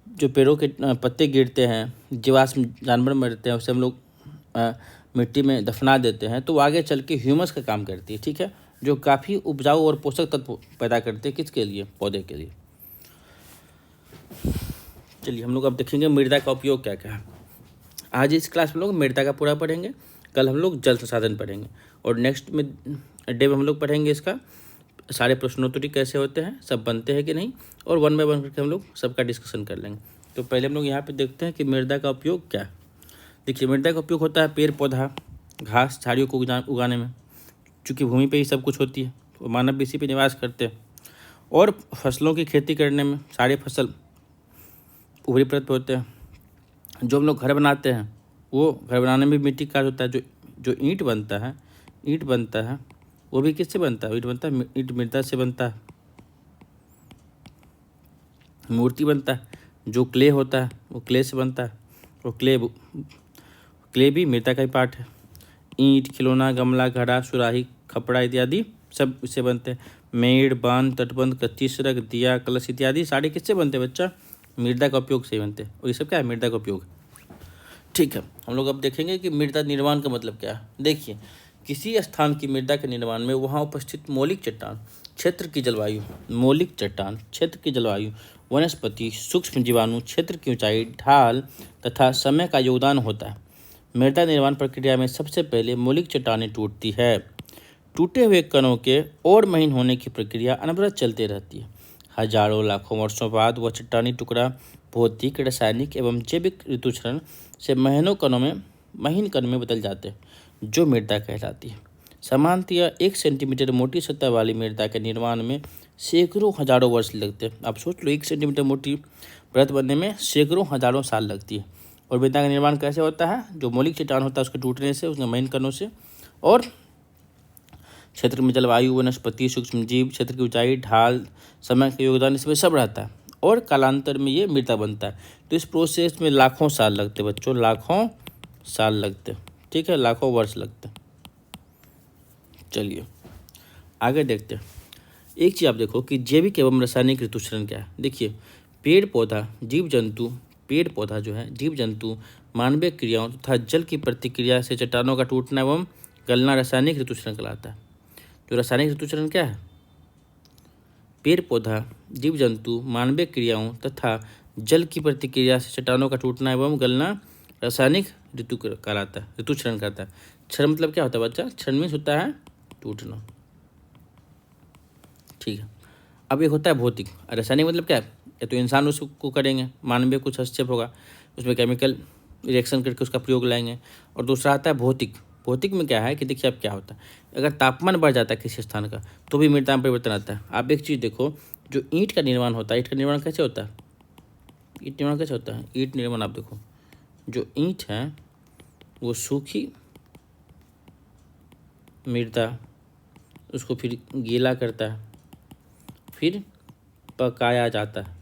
जो पेड़ों के पत्ते गिरते हैं, जीवाश्म जानवर मरते हैं, उसे हम लोग मिट्टी में दफना देते हैं, तो वो आगे चल के ह्यूमस का काम करती है। ठीक है, जो काफ़ी उपजाऊ और पोषक तत्व पैदा करते हैं। किसके लिए? पौधे के लिए। चलिए, हम लोग अब देखेंगे मृदा का उपयोग क्या क्या है। आज इस क्लास में लोग मृदा का पूरा पढ़ेंगे, कल हम लोग जल संसाधन पढ़ेंगे, और नेक्स्ट में डे में हम लोग पढ़ेंगे इसका सारे प्रश्नोत्तरी कैसे होते हैं, सब बनते हैं कि नहीं, और 1 बाय 1 करके हम लोग सबका डिस्कशन कर लेंगे। तो पहले हम लोग यहाँ पे देखते हैं कि मृदा का उपयोग क्या है। देखिए, मृदा का उपयोग होता है पेड़ पौधा, घास, झाड़ियों को उगाने में, चूँकि भूमि पे ही सब कुछ होती है, तो मानव भी इसी पे निवास करते हैं, और फसलों की खेती करने में सारे फसल ऊपरी परत पे होते हैं। जो हम लोग घर बनाते हैं, वो घर बनाने में मिट्टी का होता है। जो ईंट बनता है वो भी किससे बनता है? ईंट मृदा से बनता है। मूर्ति बनता है, जो क्ले होता है वो क्ले से बनता है, और क्ले भी मृदा का ही पार्ट है। ईंट, खिलौना, गमला, घड़ा, सुराही, खपड़ा इत्यादि सब इससे बनते हैं। मेड़, बांध, तटबंध, कच्ची सड़क, दिया, कलश इत्यादि सारे किससे बनते हैं बच्चा? मृदा का उपयोग से ही बनते हैं। और ये सब क्या है? मृदा का उपयोग। ठीक है, हम लोग अब देखेंगे कि मृदा निर्माण का मतलब क्या है। देखिए, किसी स्थान की मृदा के निर्माण में वहाँ उपस्थित मौलिक चट्टान क्षेत्र की जलवायु, मौलिक चट्टान क्षेत्र की जलवायु, वनस्पति, सूक्ष्म जीवाणु, क्षेत्र की ऊंचाई, ढाल तथा समय का योगदान होता है। मृदा निर्माण प्रक्रिया में सबसे पहले मौलिक चट्टानें टूटती है। टूटे हुए कणों के और महीन होने की प्रक्रिया अनवरत चलती रहती है। हजारों लाखों वर्षों बाद वह चट्टानी टुकड़ा भौतिक, रासायनिक एवं जैविक ऋतुक्षरण से महीन कण में बदल जाते हैं, जो मृदा कहलाती है। सामान्यतः 1 सेंटीमीटर मोटी सतह वाली मृदा के निर्माण में सैकड़ों हजारों वर्ष लगते हैं। आप सोच लो, 1 सेंटीमीटर मोटी परत बनने में सैकड़ों हजारों साल लगती है। और मृदा का निर्माण कैसे होता है? जो मौलिक चट्टान होता है उसके टूटने से, उसके महीन कणों से, और क्षेत्र में जलवायु, वनस्पति, सूक्ष्म जीव, क्षेत्र की ऊंचाई, ढाल, समय का योगदान, इसमें सब रहता है। और कालांतर में ये मृदा बनता है। तो इस प्रोसेस में लाखों साल लगते हैं बच्चों, लाखों साल लगते हैं। ठीक है, लाखों वर्ष लगते हैं। चलिए आगे देखते हैं। एक चीज़ आप देखो कि जैविक एवं रासायनिक ऋतुक्षरण क्या है। देखिए, पेड़ पौधा जो है जीव जंतु, मानवीय क्रियाओं तथा जल की प्रतिक्रिया से चट्टानों का टूटना एवं गलना रासायनिक ऋतुक्षरण कहलाता है। तो रासायनिक ऋतुक्षरण क्या है? पेड़ पौधा, जीव जंतु, मानवीय क्रियाओं तथा जल की प्रतिक्रिया से चट्टानों का टूटना एवं गलना रासायनिक ऋतुक्षरण कहलाता है। क्षरण मतलब क्या होता है बच्चा? क्षरण मीन्स होता है टूटना। ठीक है, अब एक होता है भौतिक। रासायनिक मतलब क्या है? या तो इंसान उसको करेंगे, मानवीय कुछ हस्तक्षेप होगा, उसमें केमिकल रिएक्शन करके उसका प्रयोग लाएंगे। और दूसरा आता है भौतिक। भौतिक में क्या है कि देखिए अब क्या होता है, अगर तापमान बढ़ जाता है किसी स्थान का तो भी मृदा में परिवर्तन आता है। आप एक चीज़ देखो, जो ईंट का निर्माण होता है, ईंट का निर्माण कैसे होता है? ईंट निर्माण आप देखो, जो ईंट है वो सूखी मृदा, उसको फिर गीला करता है, फिर पकाया जाता है,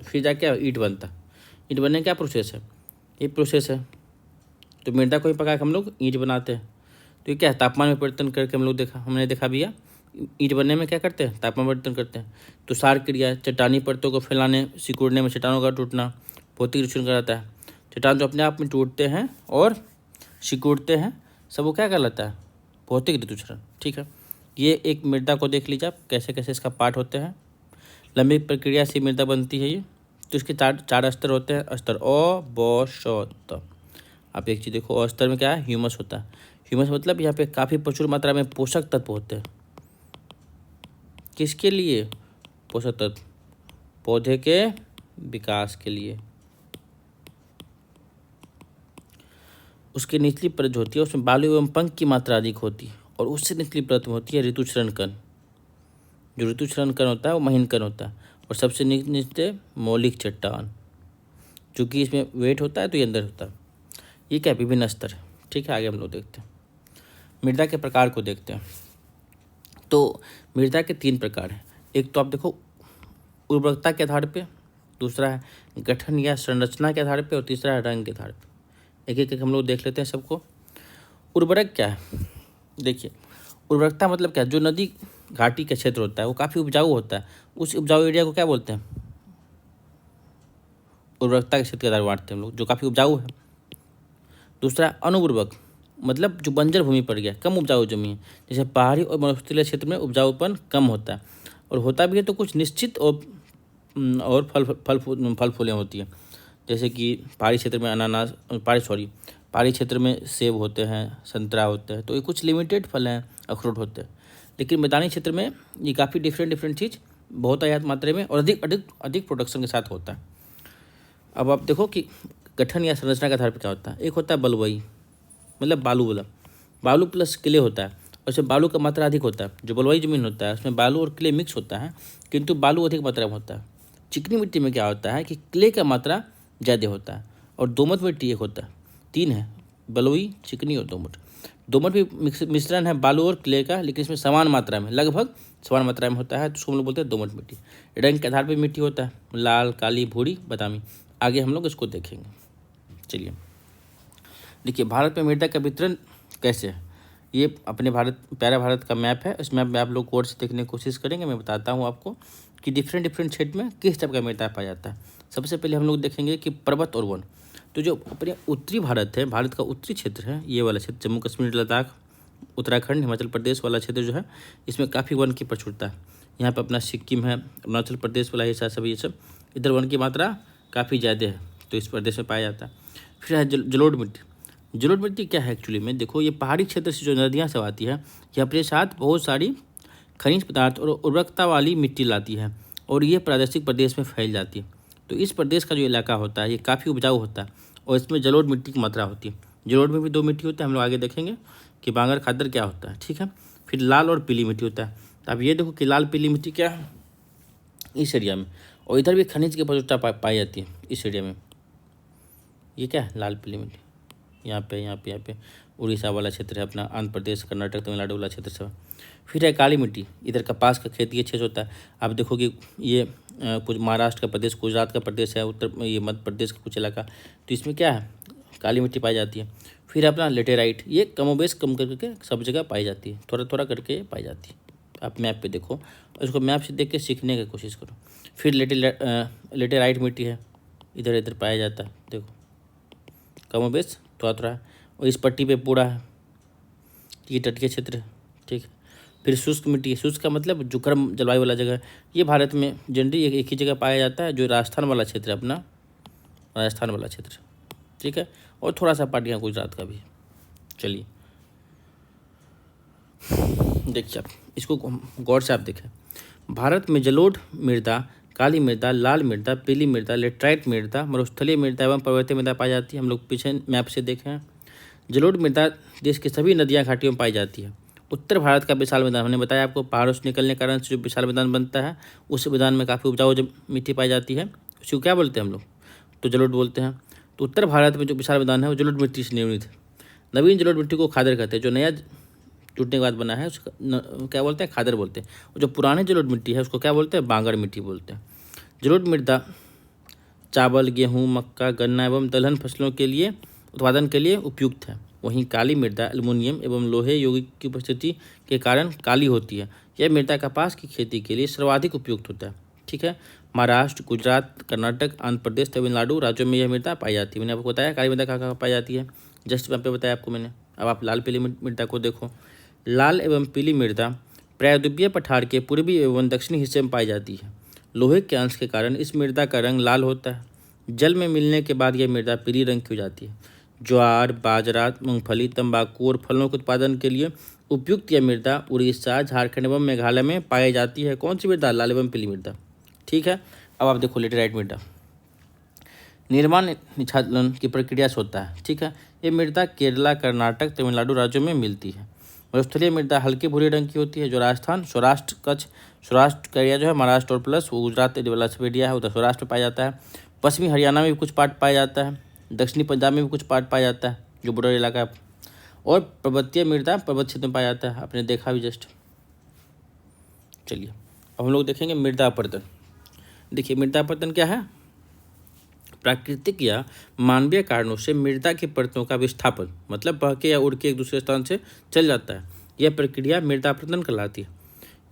फिर जाके ईंट बनता है। ईंट बनने का क्या प्रोसेस है? ये प्रोसेस है। तो मृदा को ही पका के हम लोग ईंट बनाते हैं। तो ये क्या है? तापमान में परिवर्तन करके हमने देखा भैया, ईंट बनने में क्या करते हैं? तापमान परिवर्तन करते हैं। तो सार क्रिया, चट्टानी परतों को फैलाने, सिकुड़ने में चट्टानों का टूटना भौतिक ऋतुक्षरण कहलाता है। चट्टान जो अपने आप में टूटते हैं और सिकुड़ते हैं, सब वो क्या कहलाता है? भौतिक ऋतुक्षरण। ठीक है, ये एक मृदा को देख लीजिए आप, कैसे कैसे इसका पार्ट होते हैं। लंबी प्रक्रिया से मृदा बनती है ये। तो इसके चार स्तर होते हैं। स्तर अ, ब, श, त। आप एक चीज़ देखो, स्तर में क्या है? ह्यूमस होता है। ह्यूमस मतलब यहाँ पे काफ़ी प्रचुर मात्रा में पोषक तत्व होते हैं। किसके लिए पोषक तत्व? पौधे के विकास के लिए। उसकी निचली परत जो होती है उसमें बालू एवं पंख की मात्रा अधिक होती है। और उससे निचली परत में होती है ऋतुक्षरण कण। जो ऋतुक्षरण कण होता है वो महीन कण होता है। और सबसे नीचे मौलिक चट्टान, चूँकि इसमें वेट होता है तो ये अंदर होता है। ये क्या? विभिन्न स्तर। ठीक है, आगे हम लोग देखते हैं, मृदा के प्रकार को देखते हैं। तो मृदा के 3 प्रकार हैं। एक तो आप देखो उर्वरकता के आधार पे, दूसरा है गठन या संरचना के आधार पे, और तीसरा है रंग के आधार पे। एक एक हम लोग देख लेते हैं सबको। उर्वरक क्या है? देखिए, उर्वरकता मतलब क्या? जो नदी घाटी का क्षेत्र होता है वो काफ़ी उपजाऊ होता है, उस उपजाऊ एरिया को क्या बोलते हैं? उर्वरकता के क्षेत्र के आधार बांटते हैं हम लोग, जो काफ़ी उपजाऊ है। दूसरा अनुउर्वरक मतलब जो बंजर भूमि पड़ गया, कम उपजाऊ जमीन है, जैसे पहाड़ी और मरुस्थलीय क्षेत्र में उपजाऊपन कम होता है। और होता भी है तो कुछ निश्चित और फल फूलें होती है, जैसे कि पहाड़ी क्षेत्र में अनानास, पहाड़ी क्षेत्र में सेब होते हैं, संतरा होते हैं, तो ये कुछ लिमिटेड फल हैं, अखरोट होते हैं। लेकिन मैदानी क्षेत्र में ये काफ़ी डिफरेंट चीज़ बहुत आयात मात्रा में और अधिक प्रोडक्शन के साथ होता है। अब आप देखो कि गठन या संरचना के आधार पर क्या होता है। एक होता है बलुई, मतलब बालू प्लस क्ले होता है, और इसमें बालू का मात्रा अधिक होता है। जो बलुई जमीन होता है उसमें बालू और क्ले मिक्स होता है, किंतु बालू अधिक मात्रा में होता है। चिकनी मिट्टी में क्या होता है कि क्ले का मात्रा ज़्यादा होता है। और दोमट मिट्टी एक होता है, 3 है, बलुई, चिकनी और दोमट। दोमट भी मिश्रण है बालू और क्ले का, लेकिन इसमें समान मात्रा में, लगभग समान मात्रा में होता है, तो उसको हम लोग बोलते हैं दोमट मिट्टी। रंग के आधार पर मिट्टी होता है, लाल, काली, भूरी, बादामी। आगे हम लोग इसको देखेंगे। चलिए देखिए, भारत में मृदा का वितरण कैसे है। ये अपने प्यारा भारत का मैप है। इस मैप में आप लोग गौर से देखने की कोशिश करेंगे। मैं बताता हूँ आपको कि डिफरेंट क्षेत्र में किस टाइप का मृदा पाया जाता है। सबसे पहले हम लोग देखेंगे कि पर्वत और वन। तो जो अपने उत्तरी भारत है, भारत का उत्तरी क्षेत्र है, ये वाला क्षेत्र जम्मू कश्मीर, लद्दाख, उत्तराखंड, हिमाचल प्रदेश वाला क्षेत्र जो है, इसमें काफ़ी वन की प्रचुरता है। यहाँ पर अपना सिक्किम है, अरुणाचल प्रदेश वाला हिस्सा, सब ये सब इधर वन की मात्रा काफ़ी ज़्यादा है, तो इस प्रदेश में पाया जाता है। फिर है जलोढ़ मिट्टी। जलोढ़ मिट्टी क्या है एक्चुअली में, देखो ये पहाड़ी क्षेत्र से जो नदियाँ सब आती है, ये अपने साथ बहुत सारी खनिज पदार्थ और उर्वरकता वाली मिट्टी लाती है और ये प्रादेशिक प्रदेश में फैल जाती है। तो इस प्रदेश का जो इलाका होता है ये काफ़ी उपजाऊ होता है और इसमें जलोढ़ मिट्टी की मात्रा होती है। जलोढ़ में भी 2 मिट्टी होता है, हम लोग आगे देखेंगे कि बांगर खादर क्या होता है, ठीक है। फिर लाल और पीली मिट्टी होता है। तो अब ये देखो कि लाल पीली मिट्टी क्या है इस एरिया में, और इधर भी खनिज की प्रचुरता पाई जाती है इस एरिया में। ये क्या है लाल पीली मिट्टी, यहाँ पे उड़ीसा वाला क्षेत्र है अपना, आंध्र प्रदेश, कर्नाटक, तमिलनाडु वाला क्षेत्र सब। फिर है काली मिट्टी, इधर कपास का खेती अच्छे से होता है। आप देखो कि ये कुछ महाराष्ट्र का प्रदेश, गुजरात का प्रदेश है, ये मध्य प्रदेश का कुछ इलाका, तो इसमें क्या है काली मिट्टी पाई जाती है। फिर अपना लेटेराइट, ये कमोबेश कम करके सब जगह पाई जाती है, थोड़ा थोड़ा करके पाई जाती है। आप मैप पे देखो और इसको मैप से देख के सीखने की कोशिश करो। फिर लेटेराइट मिट्टी है, इधर इधर पाया जाता है, देखो कमोबेश थोड़ा थोड़ा, और इस पट्टी पे पूरा है, ये तटीय क्षेत्र है, ठीक है। फिर शुष्क मिट्टी, शुष्क का मतलब जो गर्म जलवायु वाला जगह है, ये भारत में जनरली एक ही जगह पाया जाता है, जो राजस्थान वाला क्षेत्र है अपना, राजस्थान वाला क्षेत्र, ठीक है। और थोड़ा सा पार्ट यहाँ गुजरात का भी। चलिए देखिए आप इसको गौर से आप देखें, भारत में जलोढ़ मृदा, काली मृदा, लाल मृदा, पीली मृदा, लेटराइट मृदा, मरुस्थलीय मृदा एवं पर्वतीय मृदा पाई जाती है। हम लोग पीछे मैप से देखें, जलोढ़ मृदा देश की सभी नदियाँ घाटियों में पाई जाती है। उत्तर भारत का विशाल मैदान, हमने बताया आपको पहाड़ों से निकलने के कारण से जो विशाल मैदान बनता है, उस मैदान में काफ़ी उपजाऊ जब मिट्टी पाई जाती है, उसको क्या बोलते हैं हम लोग, तो जलोढ़ बोलते हैं। तो उत्तर भारत में जो विशाल मैदान है वो जलोढ़ मिट्टी से निर्मित है। नवीन जलोढ़ मिट्टी को खादर कहते हैं, जो नया टूटने के बाद बना है उसका क्या बोलते हैं, खादर बोलते हैं। और जो पुराने जलोढ़ मिट्टी है उसको क्या बोलते हैं, बांगर मिट्टी बोलते हैं। जलोढ़ मृदा चावल, गेहूँ, मक्का, गन्ना एवं दलहन फसलों के लिए उत्पादन के लिए उपयुक्त है। वहीं काली मृदा एल्युमिनियम एवं लोहे यौगिक की उपस्थिति के कारण काली होती है। यह मृदा कपास की खेती के लिए सर्वाधिक उपयुक्त होता है, ठीक है। महाराष्ट्र, गुजरात, कर्नाटक, आंध्र प्रदेश, तमिलनाडु राज्यों में यह मृदा पाई जाती है। मैंने आपको बताया काली मृदा कहाँ पाई जाती है, जस्ट यहाँ पे बताया आपको मैंने। अब आप लाल पीली मृदा को देखो, लाल एवं पीली मृदा प्रायद्वीपीय पठार के पूर्वी एवं दक्षिणी हिस्से में पाई जाती है। लोहे के अंश के कारण इस मृदा का रंग लाल होता है। जल में मिलने के बाद यह मृदा पीली रंग की हो जाती है। ज्वार, बाजरा, मूंगफली, तंबाकू और फलों के उत्पादन के लिए उपयुक्त यह मृदा उड़ीसा, झारखंड एवं मेघालय में पाई जाती है। कौन सी मृदा, लाल एवं पीली मृदा, ठीक है। अब आप देखो लेटेराइट मृदा, निर्माण निष्कालन की प्रक्रिया से होता है, ठीक है। ये मृदा केरला, कर्नाटक, तमिलनाडु राज्यों में मिलती है। मरुस्थलीय मृदा हल्के भूरे रंग की होती है। जो राजस्थान, सौराष्ट्र, कच्छ, सौराष्ट्र का एरिया जो है, महाराष्ट्र और प्लस वो गुजरात वाला सब एरिया है, उधर सौराष्ट्र में पाया जाता है। पश्चिमी हरियाणा में भी कुछ पार्ट पाया जाता है। दक्षिणी पंजाब में भी कुछ पार्ट पाया जाता है, जो बॉर्डर इलाका है। और पर्वतीय मृदा पर्वत क्षेत्र में पाया जाता है, आपने देखा भी जस्ट। चलिए अब हम लोग देखेंगे मृदा अपरदन। देखिए मृदा अपरदन क्या है, प्राकृतिक या मानवीय कारणों से मृदा की परतों का विस्थापन, मतलब बह के या उड़ के एक दूसरे स्थान से चल जाता है। यह प्रक्रिया मृदा अपरदन कहलाती है।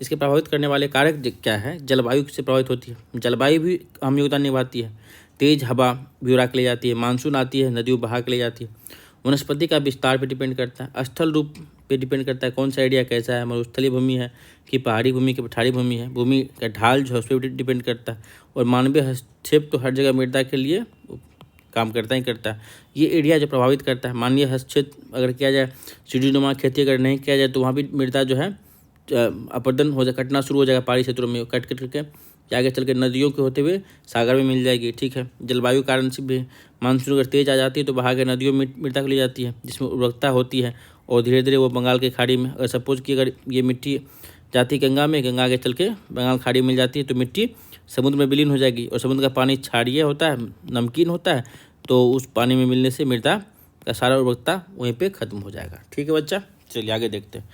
इसके प्रभावित करने वाले कारक क्या है, जलवायु से प्रभावित होती है। जलवायु भी अहम योगदान निभाती है। तेज हवा भी उड़ा के ले जाती है, मानसून आती है, नदियों बहा के ले जाती है। वनस्पति का विस्तार पर डिपेंड करता है। स्थल रूप पे डिपेंड करता है, कौन सा एरिया कैसा है, मरुस्थलीय भूमि है कि पहाड़ी भूमि की पठारी भूमि है। भूमि का ढाल जो है उस पर डिपेंड करता है। और मानवीय हस्तक्षेप तो हर जगह मृदा के लिए काम करता ही करता है। ये एरिया जो प्रभावित करता है, मानवीय हस्तक्षेप अगर किया जाए, सीढ़ीनुमा खेती अगर नहीं किया जाए तो वहाँ भी मृदा जो है अपरदन हो जाए, कटना शुरू हो जाएगा। पहाड़ी क्षेत्रों में कट के आगे चल के नदियों के होते हुए सागर में मिल जाएगी, ठीक है। जलवायु कारण से भी मानसून अगर तेज आ जाती है तो बहा के नदियों में मृदा ली जाती है, जिसमें उर्वरकता होती है। और धीरे धीरे वो बंगाल की खाड़ी में, अगर सपोज कि अगर ये मिट्टी जाती गंगा में, गंगा आगे चल के बंगाल खाड़ी मिल जाती है तो मिट्टी समुद्र में विलीन हो जाएगी। और समुद्र का पानी क्षारीय होता है, नमकीन होता है, तो उस पानी में मिलने से मृदा का सारा उर्वरकता वहीं पे खत्म हो जाएगा, ठीक है बच्चा। चलिए आगे देखते हैं।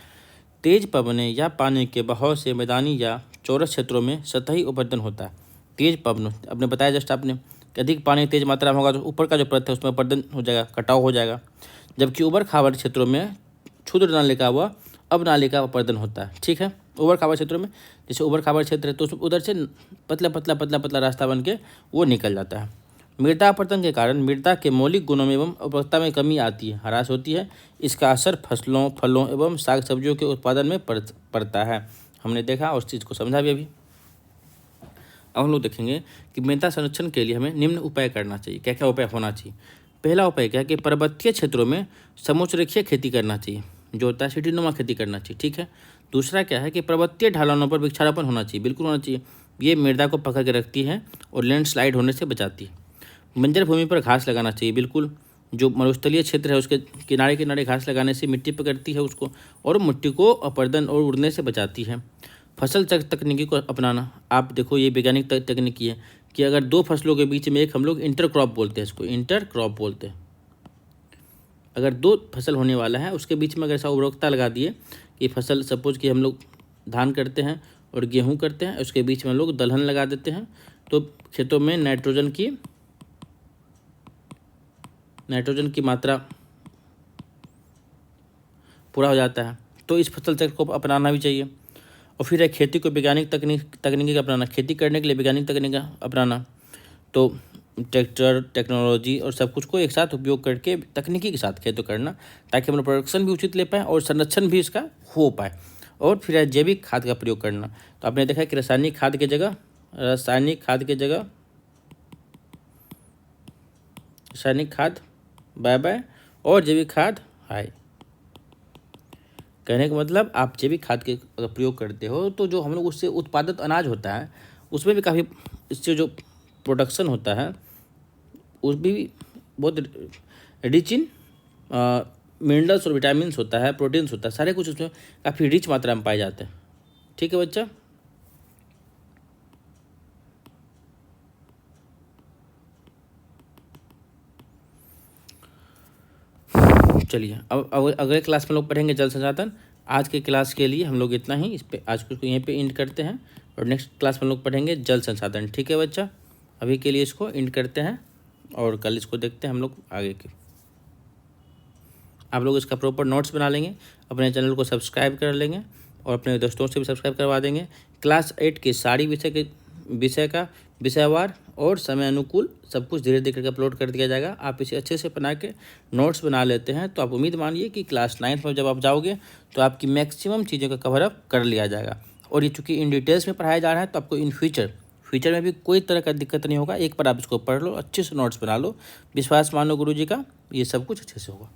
तेज पवने या पानी के बहाव से मैदानी या चौरस क्षेत्रों में सतही अपरदन होता है। तेज पवन, आपने बताया जस्ट आपने, कि अधिक पानी तेज मात्रा में होगा तो ऊपर का जो परत है उसमें अपरदन हो जाएगा, कटाव हो जाएगा। जबकि उबड़ खाबड़ क्षेत्रों में क्षुद्र नालिका व अवनालिका अपर्दन होता है। ठीक है, ऊबड़ खाबड़ क्षेत्रों में, जैसे ऊबड़ खाबड़ क्षेत्र है तो उधर से पतला पतला पतला पतला रास्ता बन के वो निकल जाता है। मृदा अपरदन के कारण मृदा के मौलिक गुणों में एवं उर्वरकता में कमी आती है, ह्रास होती है। इसका असर फसलों, फलों एवं साग सब्जियों के उत्पादन में पड़ता है। हमने देखा और इस चीज़ को समझा भी अभी। अब हम लोग देखेंगे कि मृदा संरक्षण के लिए हमें निम्न उपाय करना चाहिए। क्या क्या उपाय होना चाहिए? पहला उपाय क्या है कि पर्वतीय क्षेत्रों में समोच्चरेखीय खेती करना चाहिए, जो होता है सीढ़ीनुमा खेती करना चाहिए। ठीक है। दूसरा क्या है कि पर्वतीय ढलानों पर वृक्षारोपण होना चाहिए, बिल्कुल होना चाहिए। ये मृदा को पकड़ के रखती है और लैंडस्लाइड होने से बचाती है। बंजर भूमि पर घास लगाना चाहिए, बिल्कुल। जो मरुस्थलीय क्षेत्र है उसके किनारे किनारे घास लगाने से मिट्टी पकड़ती है उसको और मिट्टी को अपरदन और उड़ने से बचाती है। फसल चक्र तकनीकी को अपनाना, आप देखो ये वैज्ञानिक तकनीकी है कि अगर दो फसलों के बीच में एक, हम लोग इंटर क्रॉप बोलते हैं इसको, इंटर क्रॉप बोलते हैं। अगर दो फसल होने वाला है उसके बीच में अगर ऐसा उर्वरकता लगा दिए कि फसल, सपोज कि हम लोग धान करते हैं और गेहूँ करते हैं, उसके बीच में हम लोग दलहन लगा देते हैं, तो खेतों में नाइट्रोजन की मात्रा पूरा हो जाता है। तो इस फसल चक्र को अपनाना भी चाहिए। और फिर है खेती को वैज्ञानिक तकनीकी का अपनाना, खेती करने के लिए वैज्ञानिक तकनीक का अपनाना। तो ट्रैक्टर, टेक्नोलॉजी और सब कुछ को एक साथ उपयोग करके तकनीकी के साथ खेती करना, ताकि हम लोग प्रोडक्शन भी उचित ले पाएँ और संरक्षण भी इसका हो पाए। और फिर है जैविक खाद का प्रयोग करना। तो आपने देखा कि रासायनिक खाद की जगह रासायनिक खाद बाय बाय और जैविक खाद हाय। कहने का मतलब आप जैविक खाद के अगर प्रयोग करते हो तो जो हम लोग उससे उत्पादित अनाज होता है उसमें भी काफ़ी, इससे जो प्रोडक्शन होता है उस भी बहुत रिच इन मिनरल्स और विटामिन्स होता है, प्रोटीन्स होता है, सारे कुछ उसमें काफ़ी रिच मात्रा में पाए जाते हैं। ठीक है बच्चा। चलिए अब अगले क्लास में लोग पढ़ेंगे जल संसाधन। आज के क्लास के लिए हम लोग इतना ही, इस पे आज को यहीं पे एंड करते हैं और नेक्स्ट क्लास में लोग पढ़ेंगे जल संसाधन। ठीक है बच्चा, अभी के लिए इसको एंड करते हैं और कल इसको देखते हैं हम लोग आगे के। आप लोग इसका प्रॉपर नोट्स बना लेंगे, अपने चैनल को सब्सक्राइब कर लेंगे और अपने दोस्तों से भी सब्सक्राइब करवा देंगे। क्लास 8 के सारी विषय का विषयवार और समय अनुकूल सब कुछ धीरे धीरे करके अपलोड कर दिया जाएगा। आप इसे अच्छे से बना के नोट्स बना लेते हैं तो आप उम्मीद मानिए कि क्लास 9 में जब आप जाओगे तो आपकी मैक्सिमम चीज़ों का कवर अप कर लिया जाएगा। और ये चूँकि इन डिटेल्स में पढ़ाया जा रहा है तो आपको इन फ्यूचर में भी कोई तरह का दिक्कत नहीं होगा। एक बार आप इसको पढ़ लो, अच्छे से नोट्स बना लो, विश्वास मानो गुरुजी का, ये सब कुछ अच्छे से होगा।